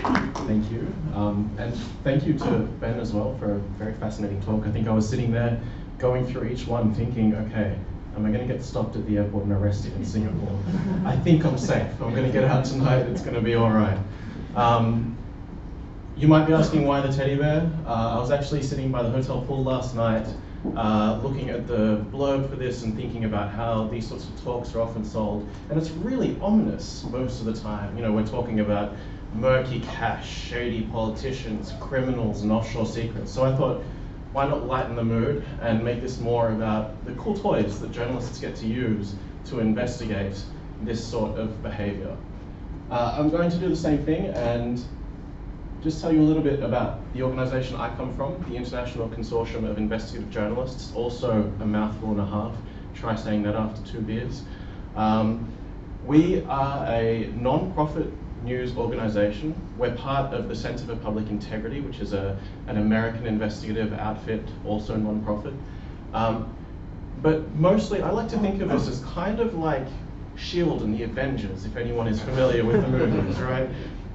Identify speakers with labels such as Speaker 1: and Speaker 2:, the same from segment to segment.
Speaker 1: Thank you. And thank you to Ben as well for a very fascinating talk. I think I was sitting there going through each one thinking, okay, am I going to get stopped at the airport and arrested in Singapore? I think I'm safe. I'm going to get out tonight. It's going to be all right. You might be asking why the teddy bear. I was actually sitting by the hotel pool last night looking at the blurb for this and thinking about how these sorts of talks are often sold. And it's really ominous most of the time. You know, we're talking about murky cash, shady politicians, criminals, and offshore secrets. So I thought, why not lighten the mood and make this more about the cool toys that journalists get to use to investigate this sort of behavior. I'm going to do the same thing and just tell you a little bit about the organization I come from, the International Consortium of Investigative Journalists, also a mouthful and a half. Try saying that after 2 beers. We are a non-profit news organization. We're part of the Center for Public Integrity, which is an American investigative outfit, also non-profit. But mostly, I like to think of us as kind of like S.H.I.E.L.D. and the Avengers, if anyone is familiar with the movies, right?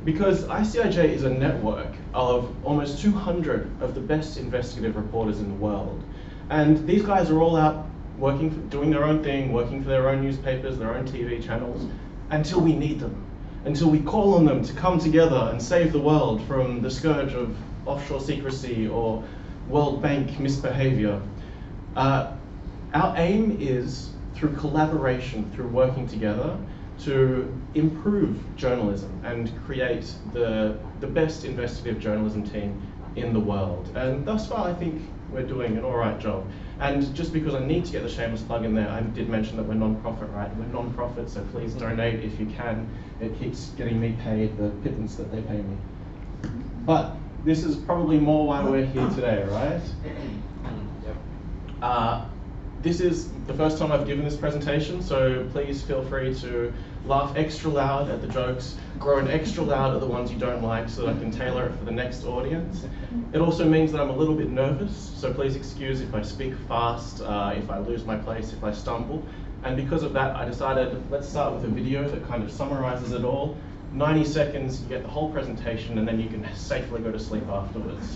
Speaker 1: Because ICIJ is a network of almost 200 of the best investigative reporters in the world. And these guys are all out working, doing their own thing, working for their own newspapers, their own TV channels, until we need them. Until we call on them to come together and save the world from the scourge of offshore secrecy or World Bank misbehavior. Our aim is, through collaboration, through working together, to improve journalism and create the best investigative journalism team in the world. And thus far, I think we're doing an all right job. And just because I need to get the shameless plug in there, I did mention that we're non-profit, right? We're non-profit, so please donate if you can. It keeps getting me paid the pittance that they pay me. But this is probably more why we're here today, right? This is the first time I've given this presentation, so please feel free to laugh extra loud at the jokes, groan extra loud at the ones you don't like so that I can tailor it for the next audience. It also means that I'm a little bit nervous, so please excuse if I speak fast, if I lose my place, if I stumble. And because of that, I decided let's start with a video that kind of summarizes it all. 90 seconds, you get the whole presentation, and then you can safely go to sleep afterwards.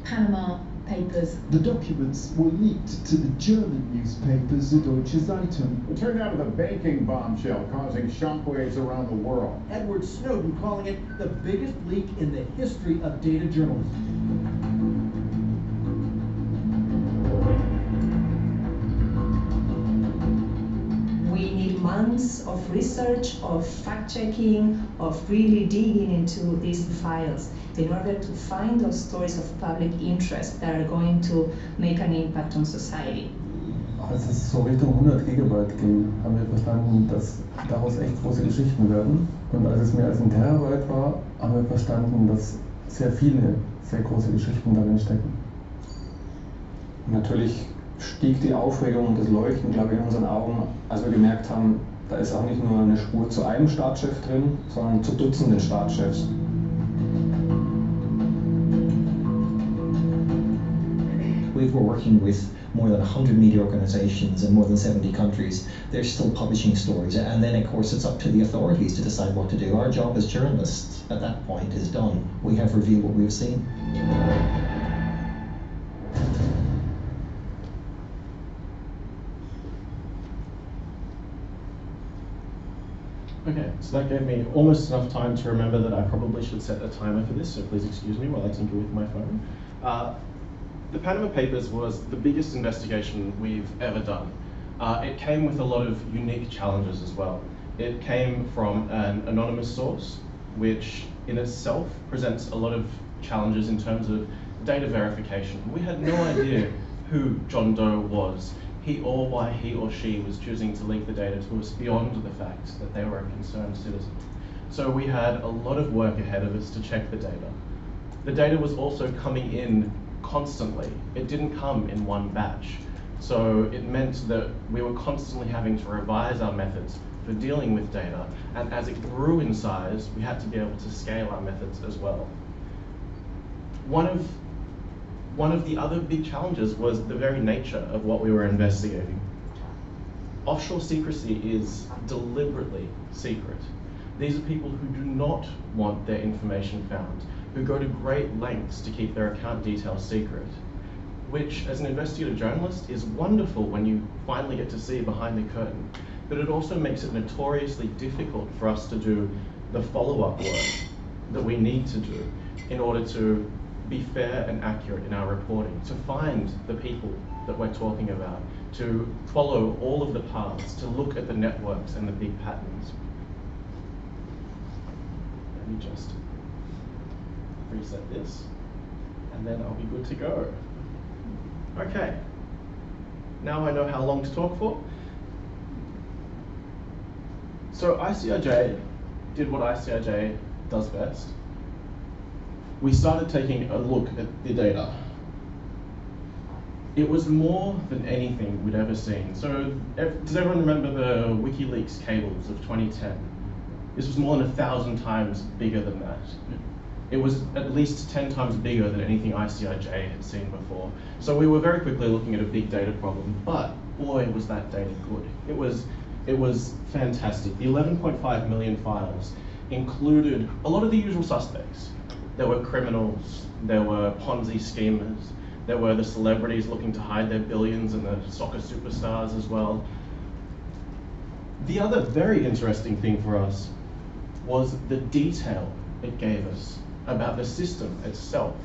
Speaker 2: Panama Papers.
Speaker 3: The documents were leaked to the German newspaper Süddeutsche Zeitung.
Speaker 4: It turned out of a banking bombshell causing shockwaves around the world.
Speaker 5: Edward Snowden calling it the biggest leak in the history of data journalism.
Speaker 6: We need months of research, of fact-checking, of really digging into these files in order to find those stories of public interest that are going to make an impact on society.
Speaker 7: Als es so Richtung 100 Gigabyte ging, haben wir verstanden, dass daraus echt große Geschichten werden. Und als es mehr als ein Terabyte war, haben wir verstanden, dass sehr viele, sehr große Geschichten darin stecken.
Speaker 8: Natürlich stieg die Aufregung und das Leuchten, glaube ich, in unseren Augen, als wir gemerkt haben, da ist auch nicht nur eine Spur zu einem Staatschef drin, sondern zu Dutzenden Staatschefs.
Speaker 9: We're working with more than 100 media organizations in more than 70 countries. They're still publishing stories, and then of course it's up to the authorities to decide what to do. Our job as journalists at that point is done. We have revealed what we've seen.
Speaker 1: Okay, so that gave me almost enough time to remember that I probably should set a timer for this, so please excuse me while I tinker with my phone. The Panama Papers was the biggest investigation we've ever done. It came with a lot of unique challenges as well. It came from an anonymous source, which in itself presents a lot of challenges in terms of data verification. We had no idea who John Doe was, why he or she was choosing to leak the data to us beyond the fact that they were a concerned citizen. So we had a lot of work ahead of us to check the data. The data was also coming in constantly. It didn't come in one batch. So it meant that we were constantly having to revise our methods for dealing with data, and as it grew in size, we had to be able to scale our methods as well. One of the other big challenges was the very nature of what we were investigating. Offshore secrecy is deliberately secret. These are people who do not want their information found, who go to great lengths to keep their account details secret, which as an investigative journalist is wonderful when you finally get to see behind the curtain, but it also makes it notoriously difficult for us to do the follow-up work that we need to do in order to be fair and accurate in our reporting, to find the people that we're talking about, to follow all of the paths, to look at the networks and the big patterns. Let me just reset this, and then I'll be good to go. Okay, now I know how long to talk for. So ICIJ did what ICIJ does best. We started taking a look at the data. It was more than anything we'd ever seen. So does everyone remember the WikiLeaks cables of 2010? This was more than 1,000 times bigger than that. It was at least 10 times bigger than anything ICIJ had seen before. So we were very quickly looking at a big data problem, but boy was that data good. It was fantastic. The 11.5 million files included a lot of the usual suspects. There were criminals, there were Ponzi schemers, there were the celebrities looking to hide their billions and the soccer superstars as well. The other very interesting thing for us was the detail it gave us about the system itself.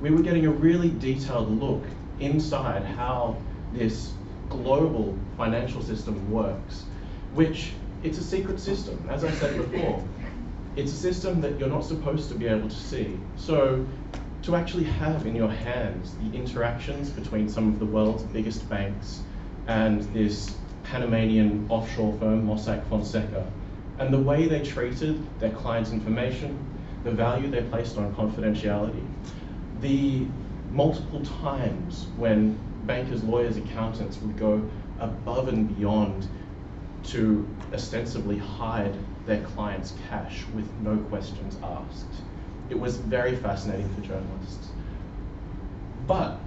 Speaker 1: We were getting a really detailed look inside how this global financial system works, which it's a secret system, as I said before. It's a system that you're not supposed to be able to see. So to actually have in your hands the interactions between some of the world's biggest banks and this Panamanian offshore firm, Mossack Fonseca, and the way they treated their clients' information, the value they placed on confidentiality, the multiple times when bankers, lawyers, accountants would go above and beyond to ostensibly hide their clients' cash with no questions asked. It was very fascinating for journalists. But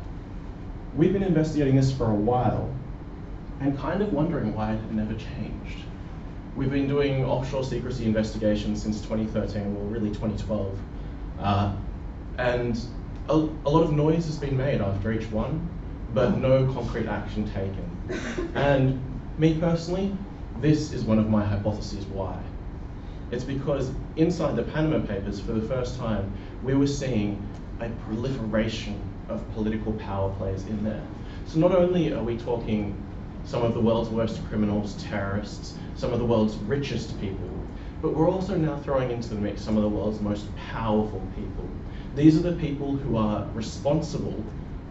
Speaker 1: we've been investigating this for a while and kind of wondering why it never changed. We've been doing offshore secrecy investigations since 2013, well really 2012. And a lot of noise has been made after each one, but no concrete action taken. And me personally, this is one of my hypotheses why. It's because inside the Panama Papers, for the first time, we were seeing a proliferation of political power plays in there. So not only are we talking some of the world's worst criminals, terrorists, some of the world's richest people, but we're also now throwing into the mix some of the world's most powerful people. These are the people who are responsible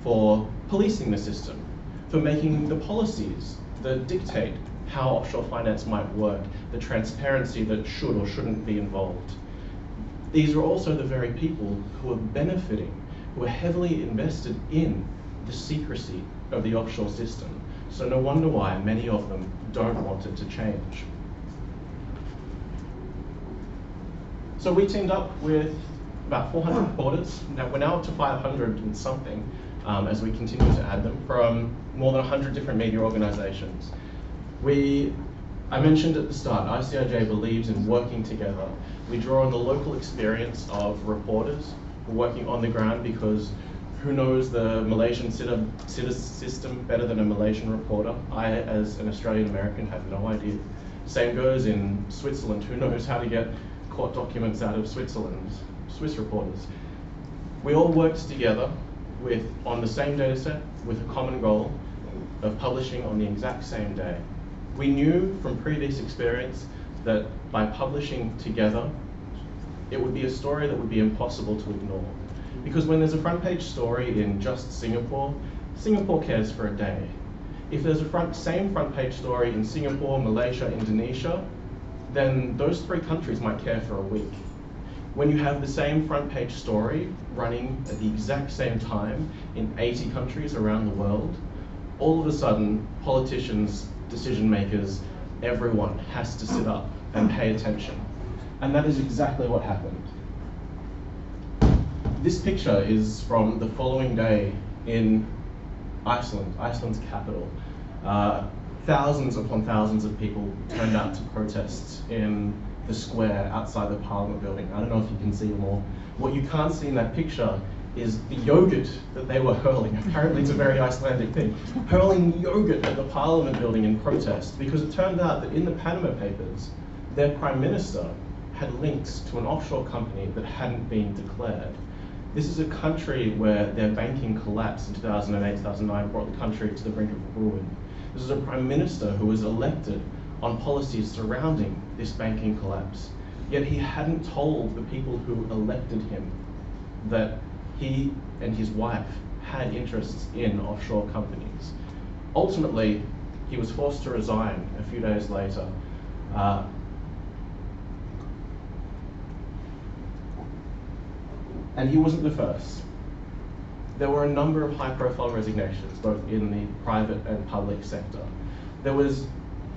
Speaker 1: for policing the system, for making the policies that dictate how offshore finance might work, the transparency that should or shouldn't be involved. These are also the very people who are benefiting, who are heavily invested in the secrecy of the offshore system. So no wonder why many of them don't want it to change. So we teamed up with about 400 reporters. Now we're now up to 500 and something as we continue to add them from more than 100 different media organizations. I mentioned at the start, ICIJ believes in working together. We draw on the local experience of reporters who are working on the ground because who knows the Malaysian system better than a Malaysian reporter? I, as an Australian American, have no idea. Same goes in Switzerland. Who knows how to get court documents out of Switzerland? Swiss reporters. We all worked together on the same data set with a common goal of publishing on the exact same day. We knew from previous experience that by publishing together, it would be a story that would be impossible to ignore. Because when there's a front page story in just Singapore, Singapore cares for a day. If there's a same front page story in Singapore, Malaysia, Indonesia, then those three countries might care for a week. When you have the same front page story running at the exact same time in 80 countries around the world, all of a sudden, politicians, decision makers, everyone has to sit up and pay attention. And that is exactly what happened. This picture is from the following day in Iceland, Iceland's capital. Thousands upon thousands of people turned out to protest in the square outside the Parliament building. I don't know if you can see them all. What you can't see in that picture is the yogurt that they were hurling. Apparently it's a very Icelandic thing. Hurling yogurt at the Parliament building in protest, because it turned out that in the Panama Papers, their Prime Minister had links to an offshore company that hadn't been declared. This is a country where their banking collapse in 2008, 2009 brought the country to the brink of ruin. This is a Prime Minister who was elected on policies surrounding this banking collapse. Yet he hadn't told the people who elected him that he and his wife had interests in offshore companies. Ultimately, he was forced to resign a few days later. And he wasn't the first. There were a number of high-profile resignations, both in the private and public sector. There was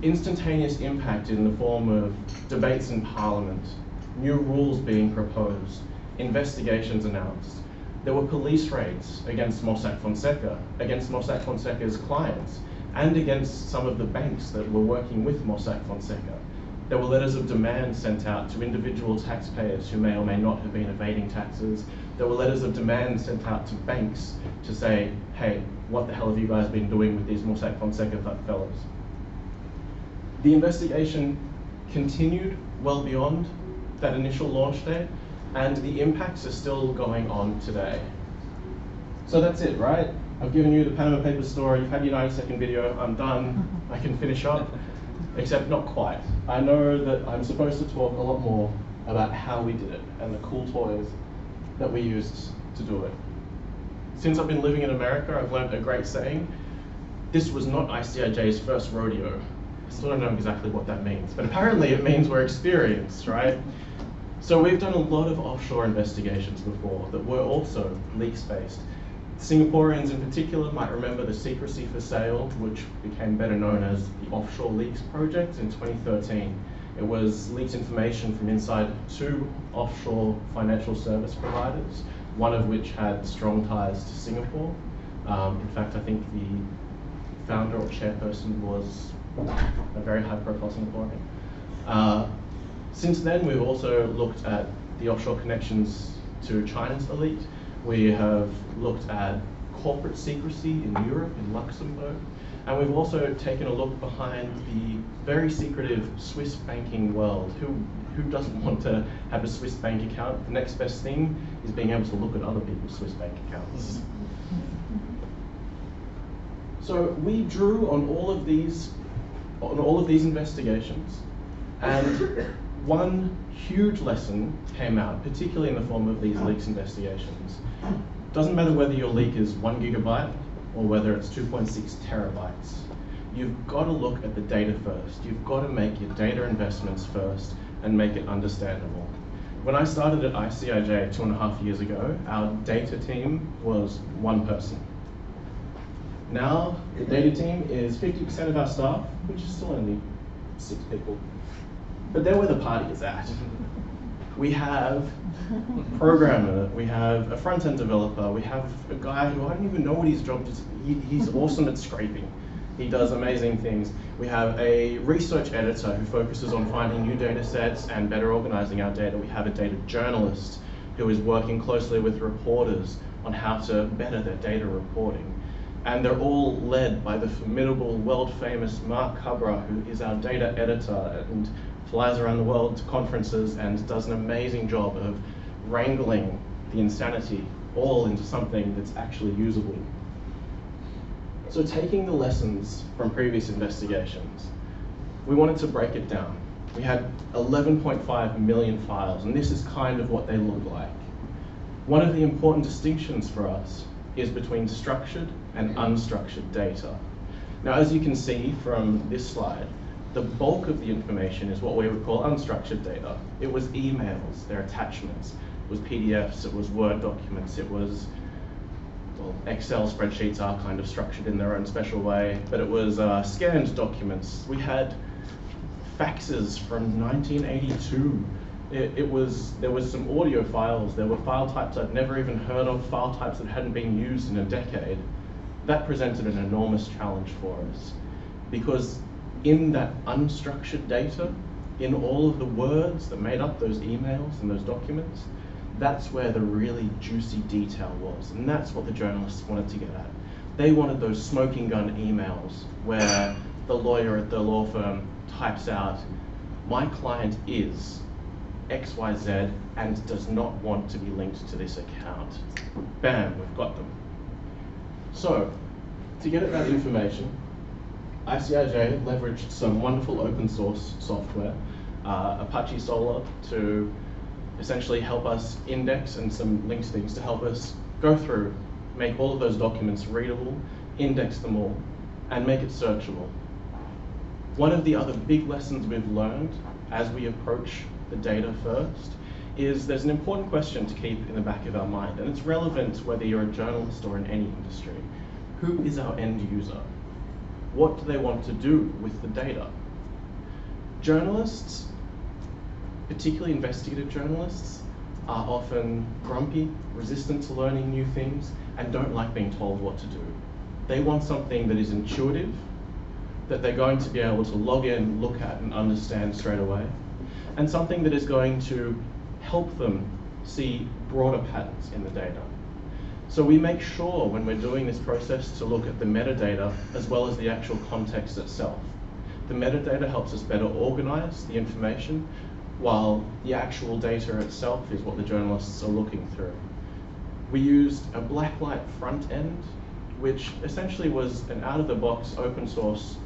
Speaker 1: instantaneous impact in the form of debates in Parliament, new rules being proposed, investigations announced. There were police raids against Mossack Fonseca, against Mossack Fonseca's clients, and against some of the banks that were working with Mossack Fonseca. There were letters of demand sent out to individual taxpayers who may or may not have been evading taxes. There were letters of demand sent out to banks to say, hey, what the hell have you guys been doing with these Mossack Fonseca fellows? The investigation continued well beyond that initial launch date, and the impacts are still going on today. So that's it, right? I've given you the Panama Papers story, you've had your 90-second video, I'm done, I can finish up, except not quite. I know that I'm supposed to talk a lot more about how we did it and the cool toys that we used to do it. Since I've been living in America, I've learned a great saying. This was not ICIJ's first rodeo. I still don't know exactly what that means, but apparently it means we're experienced, right? So we've done a lot of offshore investigations before that were also leaks-based. Singaporeans in particular might remember the Secrecy for Sale, which became better known as the Offshore Leaks Project in 2013. It was leaked information from inside 2 offshore financial service providers, one of which had strong ties to Singapore. In fact, I think the founder or chairperson was a very high-profile Singaporean. Since then, we've also looked at the offshore connections to China's elite. We have looked at corporate secrecy in Europe, in Luxembourg, and we've also taken a look behind the very secretive Swiss banking world. Who doesn't want to have a Swiss bank account? The next best thing is being able to look at other people's Swiss bank accounts. So we drew on all of these investigations, and one huge lesson came out, particularly in the form of these leaks investigations. Doesn't matter whether your leak is 1 gigabyte or whether it's 2.6 terabytes. You've got to look at the data first. You've got to make your data investments first and make it understandable. When I started at ICIJ 2.5 years ago, our data team was 1 person. Now, the data team is 50% of our staff, which is still only 6 people. But they're where the party is at. We have a programmer, we have a front-end developer, we have a guy who I don't even know what his job is. He's awesome at scraping. He does amazing things. We have a research editor who focuses on finding new data sets and better organizing our data. We have a data journalist who is working closely with reporters on how to better their data reporting. And they're all led by the formidable, world-famous Mark Cabra, who is our data editor and flies around the world to conferences and does an amazing job of wrangling the insanity all into something that's actually usable. So taking the lessons from previous investigations, we wanted to break it down. We had 11.5 million files, and this is kind of what they look like. One of the important distinctions for us is between structured and unstructured data. Now, as you can see from this slide, The bulk of the information is what we would call unstructured data. It was emails, their attachments, it was PDFs, it was Word documents, it was, well, Excel spreadsheets are kind of structured in their own special way, but it was scanned documents. We had faxes from 1982. There was some audio files, there were file types I'd never even heard of, file types that hadn't been used in a decade. That presented an enormous challenge for us, because in that unstructured data, in all of the words that made up those emails and those documents, that's where the really juicy detail was, and that's what the journalists wanted to get at. They wanted those smoking gun emails where the lawyer at the law firm types out, "My client is XYZ and does not want to be linked to this account." Bam, we've got them. So, to get at that information, ICIJ leveraged some wonderful open source software, Apache Solr, to essentially help us index, and some links things to help us go through, make all of those documents readable, index them all, and make it searchable. One of the other big lessons we've learned as we approach the data first is there's an important question to keep in the back of our mind, and it's relevant whether you're a journalist or in any industry. Who is our end user? What do they want to do with the data? Journalists, particularly investigative journalists, are often grumpy, resistant to learning new things, and don't like being told what to do. They want something that is intuitive, that they're going to be able to log in, look at, and understand straight away, and something that is going to help them see broader patterns in the data. So we make sure when we're doing this process to look at the metadata as well as the actual context itself. The metadata helps us better organize the information, while the actual data itself is what the journalists are looking through. We used a blacklight front end, which essentially was an out-of-the-box open source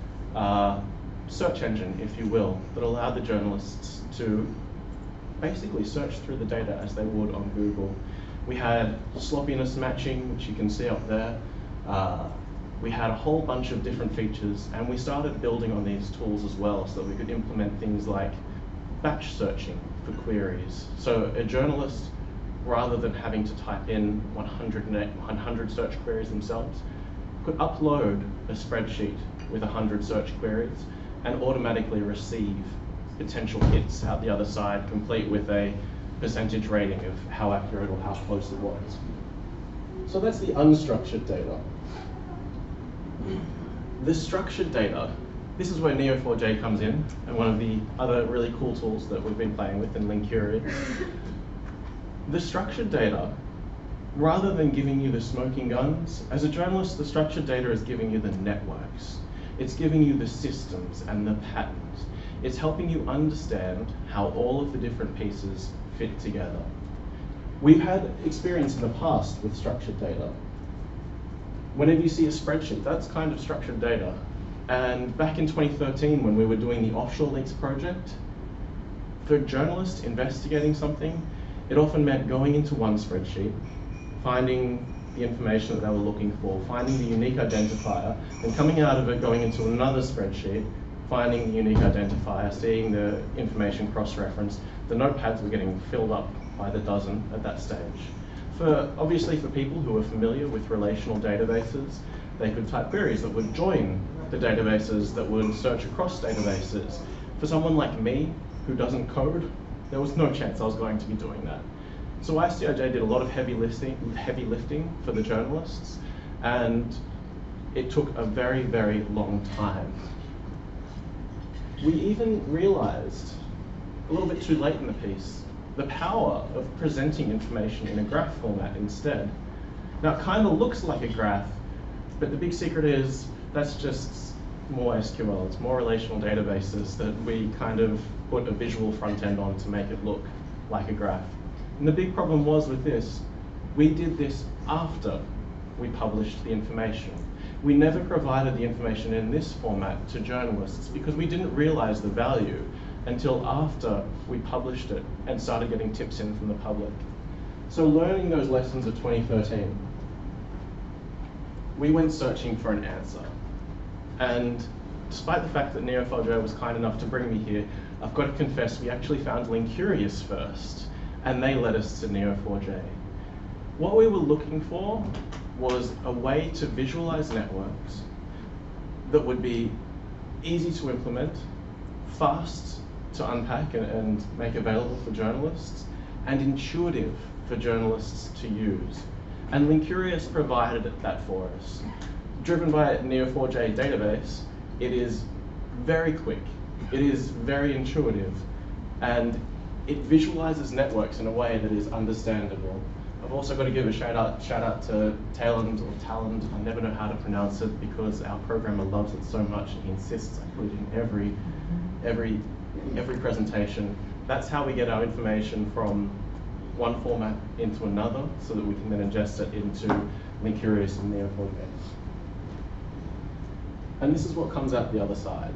Speaker 1: search engine, if you will, that allowed the journalists to basically search through the data as they would on Google. We had sloppiness matching, which you can see up there. We had a whole bunch of different features, and we started building on these tools as well so that we could implement things like batch searching for queries. So a journalist, rather than having to type in 100 search queries themselves, could upload a spreadsheet with 100 search queries and automatically receive potential hits out the other side, complete with a percentage rating of how accurate or how close it was. So that's the unstructured data. The structured data, this is where Neo4j comes in, and one of the other really cool tools that we've been playing with in Linkuri. The structured data, rather than giving you the smoking guns, as a journalist, the structured data is giving you the networks. It's giving you the systems and the patterns. It's helping you understand how all of the different pieces fit together. We've had experience in the past with structured data. Whenever you see a spreadsheet, that's kind of structured data. And back in 2013, when we were doing the Offshore Links project, for journalists investigating something, it often meant going into one spreadsheet, finding the information that they were looking for, finding the unique identifier, and coming out of it, going into another spreadsheet, finding the unique identifier, seeing the information cross-referenced. The notepads were getting filled up by the dozen at that stage. Obviously for people who are familiar with relational databases, they could type queries that would join the databases, that would search across databases. For someone like me, who doesn't code, there was no chance I was going to be doing that. So ICIJ did a lot of heavy lifting for the journalists, and it took a very, very long time. We even realized, a little bit too late in the piece, the power of presenting information in a graph format instead. Now it kind of looks like a graph, but the big secret is that's just more SQL. It's more relational databases that we kind of put a visual front end on to make it look like a graph. And the big problem was with this, we did this after we published the information. We never provided the information in this format to journalists because we didn't realize the value until after we published it and started getting tips in from the public. So learning those lessons of 2013, we went searching for an answer. And despite the fact that Neo4j was kind enough to bring me here, I've got to confess we actually found Linkurious first, and they led us to Neo4j. What we were looking for was a way to visualize networks that would be easy to implement, fast to unpack and make available for journalists, and intuitive for journalists to use. And Linkurious provided that for us. Driven by Neo4j database, it is very quick, it is very intuitive, and it visualizes networks in a way that is understandable. I've also got to give a shout out to Talend, I never know how to pronounce it because our programmer loves it so much and he insists I put it in every presentation. That's how we get our information from one format into another so that we can then ingest it into Linkurious and Neo4j. And this is what comes out the other side.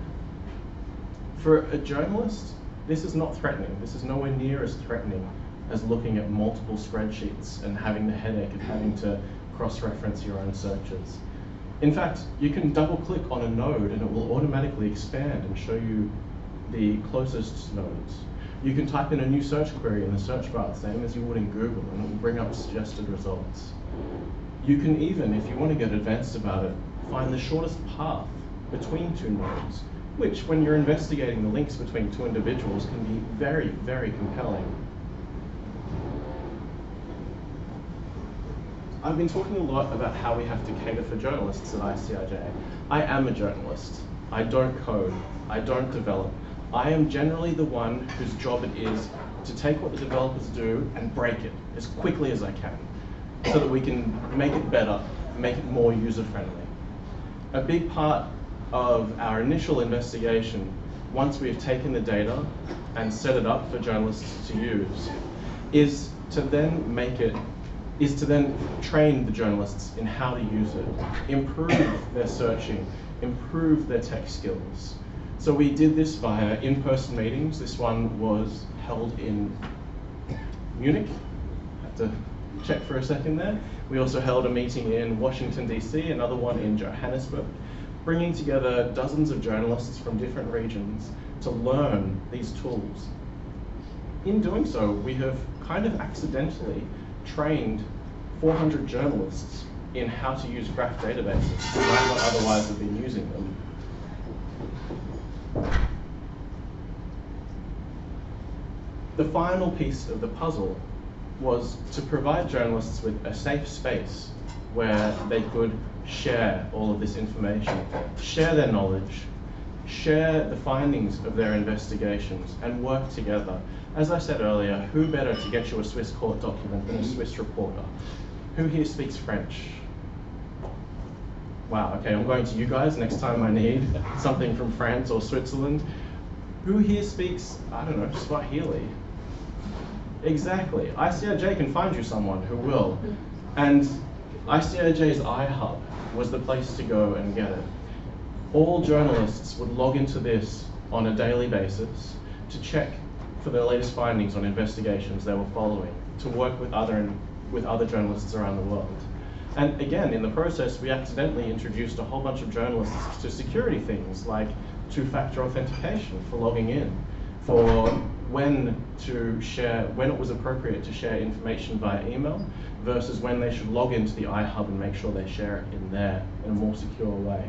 Speaker 1: For a journalist, this is not threatening. This is nowhere near as threatening as looking at multiple spreadsheets and having the headache of having to cross-reference your own searches. In fact, you can double-click on a node and it will automatically expand and show you the closest nodes. You can type in a new search query in the search bar, same as you would in Google, and it will bring up suggested results. You can even, if you want to get advanced about it, find the shortest path between two nodes, which, when you're investigating the links between two individuals, can be very, very compelling. I've been talking a lot about how we have to cater for journalists at ICIJ. I am a journalist. I don't code. I don't develop. I am generally the one whose job it is to take what the developers do and break it as quickly as I can so that we can make it better, make it more user-friendly. A big part of our initial investigation, once we've taken the data and set it up for journalists to use, is to then train the journalists in how to use it, improve their searching, improve their tech skills. So we did this via in-person meetings. This one was held in Munich. I had to check for a second there. We also held a meeting in Washington, DC, another one in Johannesburg, bringing together dozens of journalists from different regions to learn these tools. In doing so, we have kind of accidentally trained 400 journalists in how to use graph databases who might not otherwise have been using them. The final piece of the puzzle was to provide journalists with a safe space where they could share all of this information, share their knowledge, share the findings of their investigations, and work together. As I said earlier, who better to get you a Swiss court document than a Swiss reporter? Who here speaks French? Wow, okay, I'm going to you guys next time I need something from France or Switzerland. Who here speaks, I don't know, Swahili? Exactly. ICIJ can find you someone who will. And ICIJ's iHub was the place to go and get it. All journalists would log into this on a daily basis to check for their latest findings on investigations they were following, to work with other journalists around the world. And again, in the process, we accidentally introduced a whole bunch of journalists to security things like two-factor authentication for logging in, for when it was appropriate to share information via email versus when they should log into the iHub and make sure they share it in there in a more secure way.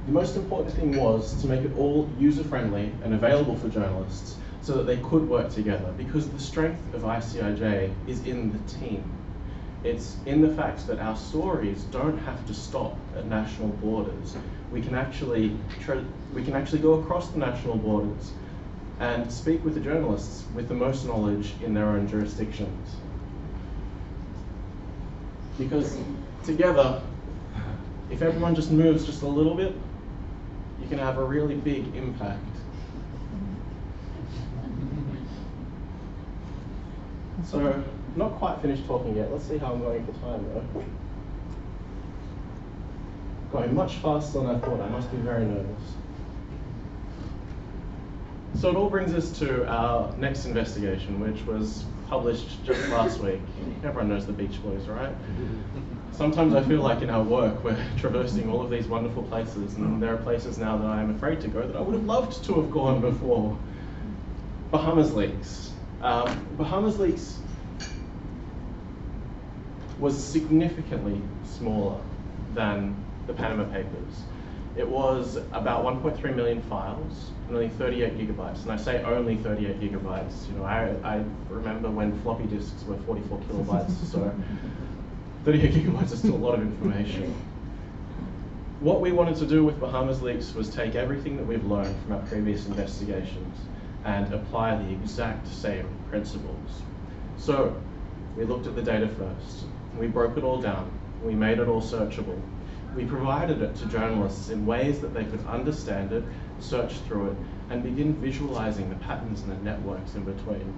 Speaker 1: The most important thing was to make it all user-friendly and available for journalists so that they could work together, because the strength of ICIJ is in the team. It's in the fact that our stories don't have to stop at national borders. We can actually go across the national borders and speak with the journalists with the most knowledge in their own jurisdictions. Because together, if everyone just moves just a little bit, you can have a really big impact. So, not quite finished talking yet. Let's see how I'm going for time though. Going much faster than I thought. I must be very nervous. So it all brings us to our next investigation, which was published just last week. Everyone knows the Beach Boys, right? Sometimes I feel like in our work we're traversing all of these wonderful places, and there are places now that I am afraid to go that I would have loved to have gone before. Bahamas leaks. Bahamas leaks was significantly smaller than the Panama Papers. It was about 1.3 million files, and only 38 gigabytes. And I say only 38 gigabytes. You know, I remember when floppy disks were 44 kilobytes, so 38 gigabytes is still a lot of information. What we wanted to do with Bahamas leaks was take everything that we've learned from our previous investigations and apply the exact same principles. So we looked at the data first. We broke it all down. We made it all searchable. We provided it to journalists in ways that they could understand it, search through it, and begin visualizing the patterns and the networks in between.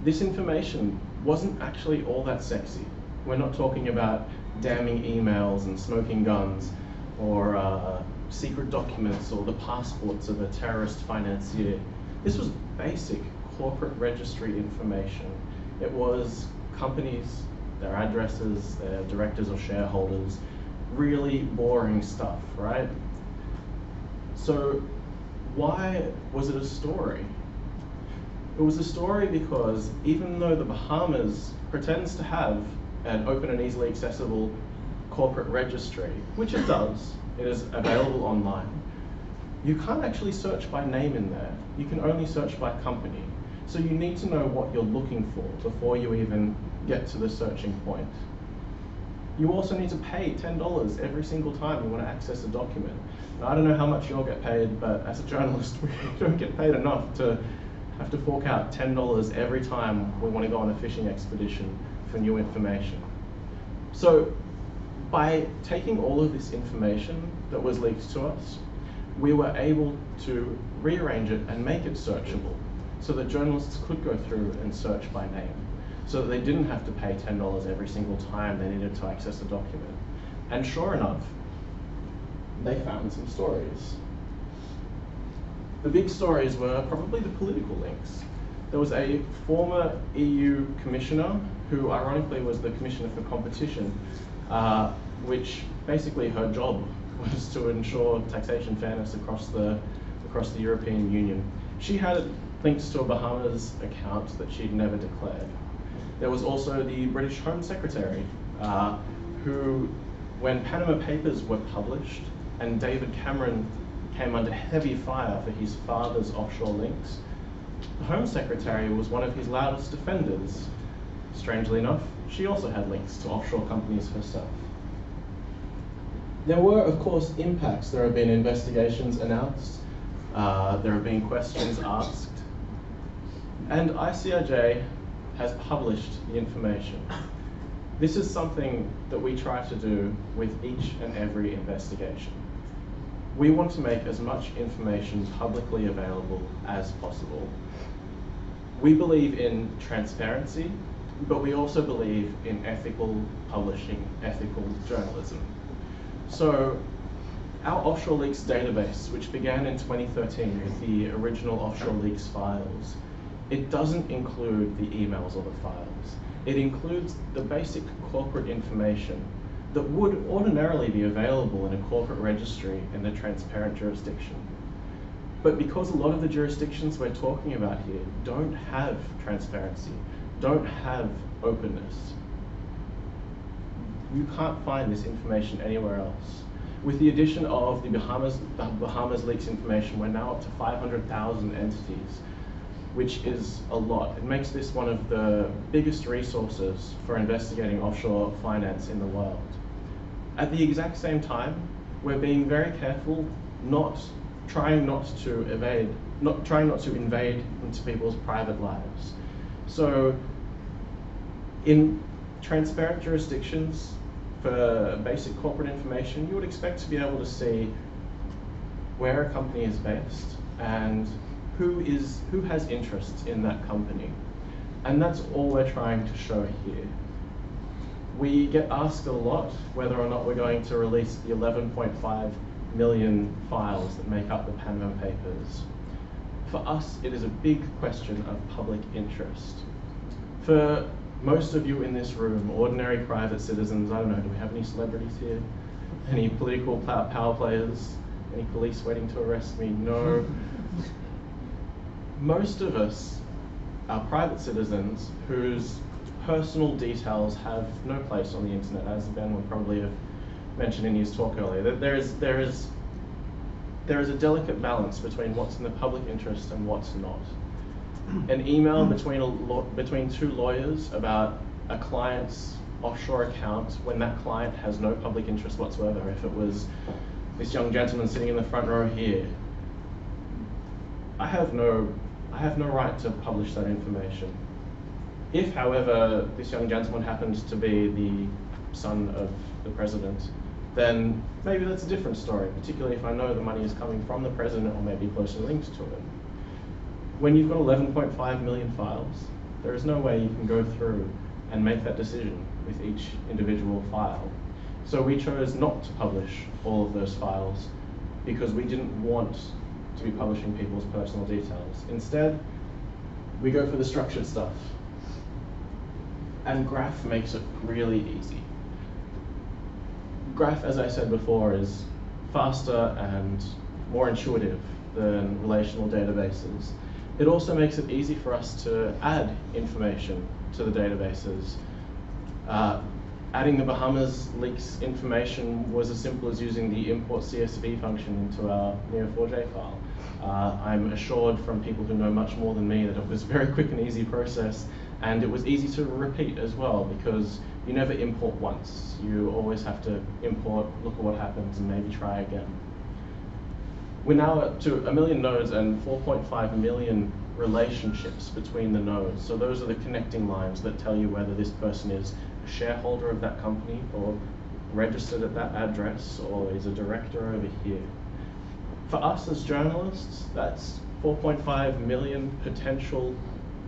Speaker 1: This information wasn't actually all that sexy. We're not talking about damning emails and smoking guns, or secret documents, or the passports of a terrorist financier. This was basic corporate registry information. It was companies, their addresses, their directors or shareholders, really boring stuff, right? So why was it a story? It was a story because even though the Bahamas pretends to have an open and easily accessible corporate registry, which it does, it is available online, you can't actually search by name in there. You can only search by company. So you need to know what you're looking for before you even get to the searching point. You also need to pay $10 every single time you want to access a document. Now, I don't know how much you'll get paid, but as a journalist, we don't get paid enough to have to fork out $10 every time we want to go on a fishing expedition for new information. So by taking all of this information that was leaked to us, we were able to rearrange it and make it searchable so that journalists could go through and search by name, so that they didn't have to pay $10 every single time they needed to access a document. And sure enough, they found some stories. The big stories were probably the political links. There was a former EU commissioner who ironically was the Commissioner for Competition, which basically her job was to ensure taxation fairness across the European Union. She had links to a Bahamas account that she'd never declared. There was also the British Home Secretary, who, when Panama Papers were published and David Cameron came under heavy fire for his father's offshore links, the Home Secretary was one of his loudest defenders. Strangely enough, she also had links to offshore companies herself. There were, of course, impacts. There have been investigations announced, there have been questions asked, and ICIJ has published the information. This is something that we try to do with each and every investigation. We want to make as much information publicly available as possible. We believe in transparency, but we also believe in ethical publishing, ethical journalism. So our Offshore Leaks database, which began in 2013 with the original Offshore Leaks files, it doesn't include the emails or the files. It includes the basic corporate information that would ordinarily be available in a corporate registry in a transparent jurisdiction. But because a lot of the jurisdictions we're talking about here don't have transparency, don't have openness, you can't find this information anywhere else. With the addition of the Bahamas Leaks information, we're now up to 500,000 entities, which is a lot. It makes this one of the biggest resources for investigating offshore finance in the world. At the exact same time, we're being very careful, trying not to invade into people's private lives. So in transparent jurisdictions, for basic corporate information, you would expect to be able to see where a company is based and who has interests in that company. And that's all we're trying to show here. We get asked a lot whether or not we're going to release the 11.5 million files that make up the Panama Papers. For us, it is a big question of public interest. For most of you in this room, ordinary private citizens, I don't know, do we have any celebrities here? Any political power players? Any police waiting to arrest me? No. Most of us are private citizens whose personal details have no place on the internet, as Ben would probably have mentioned in his talk earlier. There is a delicate balance between what's in the public interest and what's not. An email between two lawyers about a client's offshore account when that client has no public interest whatsoever. If it was this young gentleman sitting in the front row here, I have no right to publish that information. If, however, this young gentleman happens to be the son of the president, then maybe that's a different story, particularly if I know the money is coming from the president or maybe closely linked to it. When you've got 11.5 million files, there is no way you can go through and make that decision with each individual file. So we chose not to publish all of those files because we didn't want to be publishing people's personal details. Instead, we go for the structured stuff. And Graph makes it really easy. Graph, as I said before, is faster and more intuitive than relational databases. It also makes it easy for us to add information to the databases. Adding the Bahamas leaks information was as simple as using the import CSV function into our Neo4j file. I'm assured from people who know much more than me that it was a very quick and easy process, and it was easy to repeat as well because you never import once. You always have to import, look at what happens, and maybe try again. We're now up to 1 million nodes and 4.5 million relationships between the nodes. So those are the connecting lines that tell you whether this person is a shareholder of that company or registered at that address or is a director over here. For us as journalists, that's 4.5 million potential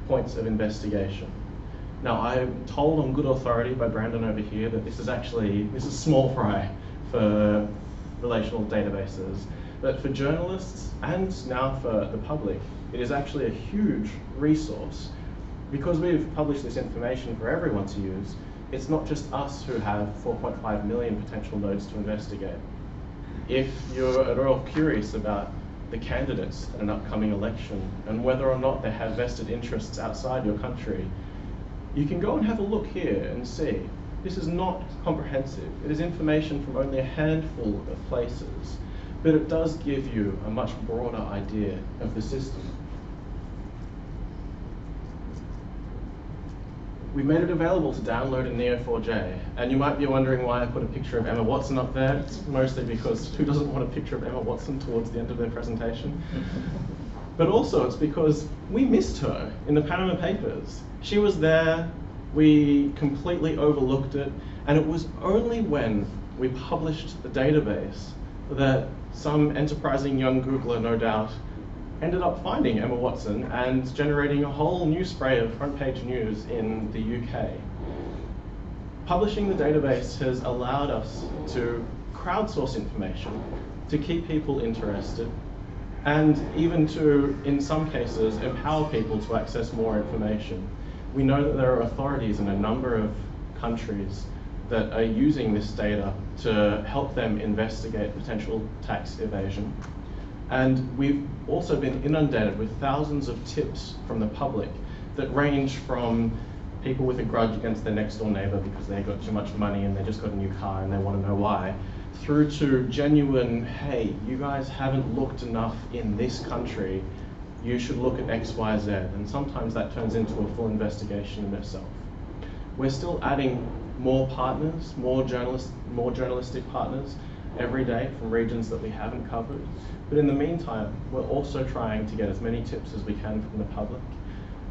Speaker 1: points of investigation. Now, I'm told on good authority by Brandon over here that this is small fry for relational databases. But for journalists and now for the public, it is actually a huge resource. Because we've published this information for everyone to use, it's not just us who have 4.5 million potential nodes to investigate. If you're at all curious about the candidates at an upcoming election and whether or not they have vested interests outside your country, you can go and have a look here and see. This is not comprehensive. It is information from only a handful of places, but it does give you a much broader idea of the system. We made it available to download in Neo4j, and you might be wondering why I put a picture of Emma Watson up there. It's mostly because who doesn't want a picture of Emma Watson towards the end of their presentation? But also it's because we missed her in the Panama Papers. She was there, we completely overlooked it, and it was only when we published the database that some enterprising young Googler, no doubt, ended up finding Emma Watson and generating a whole new spray of front page news in the UK. Publishing the database has allowed us to crowdsource information, to keep people interested, and even to, in some cases, empower people to access more information. We know that there are authorities in a number of countries that are using this data to help them investigate potential tax evasion. And we've also been inundated with thousands of tips from the public that range from people with a grudge against their next door neighbor because they got too much money and they just got a new car and they want to know why, through to genuine, hey, you guys haven't looked enough in this country, you should look at X, Y, Z. And sometimes that turns into a full investigation in itself. We're still adding more partners, more journalistic partners every day from regions that we haven't covered. But in the meantime, we're also trying to get as many tips as we can from the public,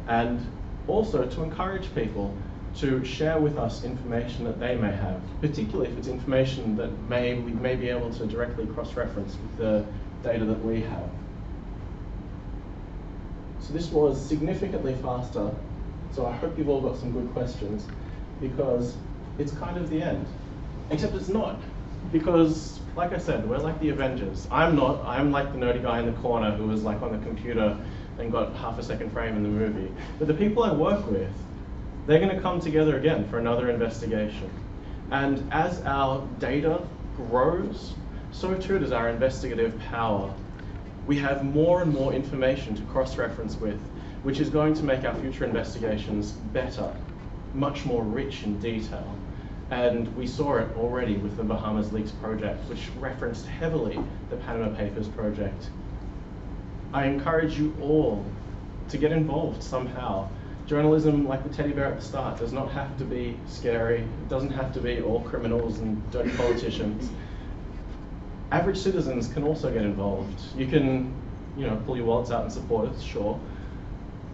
Speaker 1: and also to encourage people to share with us information that they may have, particularly if it's information that we may be able to directly cross-reference with the data that we have. So this was significantly faster, so I hope you've all got some good questions, because it's kind of the end. Except it's not, because like I said, we're like the Avengers. I'm not, I'm like the nerdy guy in the corner who was like on the computer and got half a second frame in the movie. But the people I work with, they're going to come together again for another investigation. And as our data grows, so too does our investigative power. We have more and more information to cross-reference with, which is going to make our future investigations better, much more rich in detail. And we saw it already with the Bahamas Leaks project, which referenced heavily the Panama Papers project. I encourage you all to get involved somehow. Journalism, like the teddy bear at the start, does not have to be scary. It doesn't have to be all criminals and dirty politicians. Average citizens can also get involved. You can, pull your wallets out and support us, sure.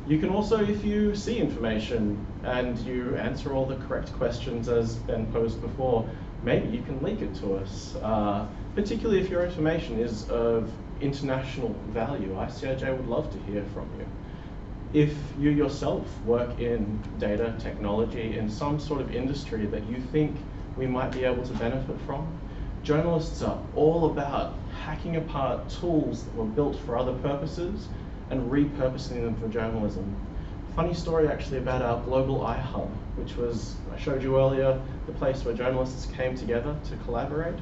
Speaker 1: You can also, if you see information and you answer all the correct questions as Ben posed before, maybe you can leak it to us. Particularly if your information is of international value. ICIJ would love to hear from you. If you yourself work in data technology in some sort of industry that you think we might be able to benefit from, journalists are all about hacking apart tools that were built for other purposes and repurposing them for journalism. Funny story actually about our global iHub, which was, I showed you earlier, the place where journalists came together to collaborate.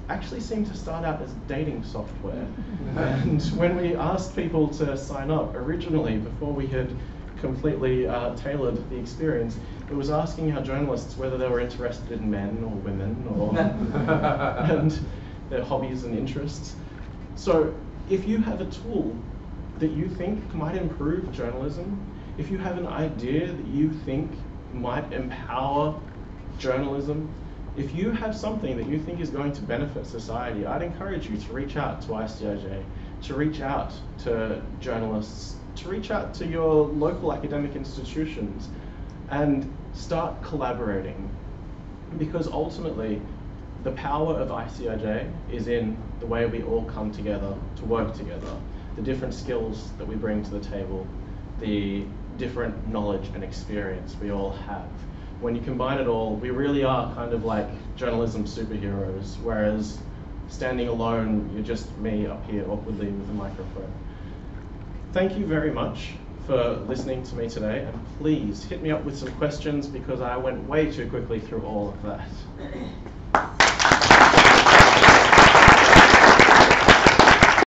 Speaker 1: Actually seemed to start out as dating software. And when we asked people to sign up originally, before we had completely tailored the experience, it was asking our journalists whether they were interested in men or women or and their hobbies and interests. So if you have a tool that you think might improve journalism, if you have an idea that you think might empower journalism, if you have something that you think is going to benefit society, I'd encourage you to reach out to ICIJ, to reach out to journalists, to reach out to your local academic institutions and start collaborating. Because ultimately, the power of ICIJ is in the way we all come together to work together, the different skills that we bring to the table, the different knowledge and experience we all have. When you combine it all, we really are kind of like journalism superheroes, whereas standing alone, you're just me up here awkwardly with a microphone. Thank you very much for listening to me today, and please hit me up with some questions because I went way too quickly through all of that.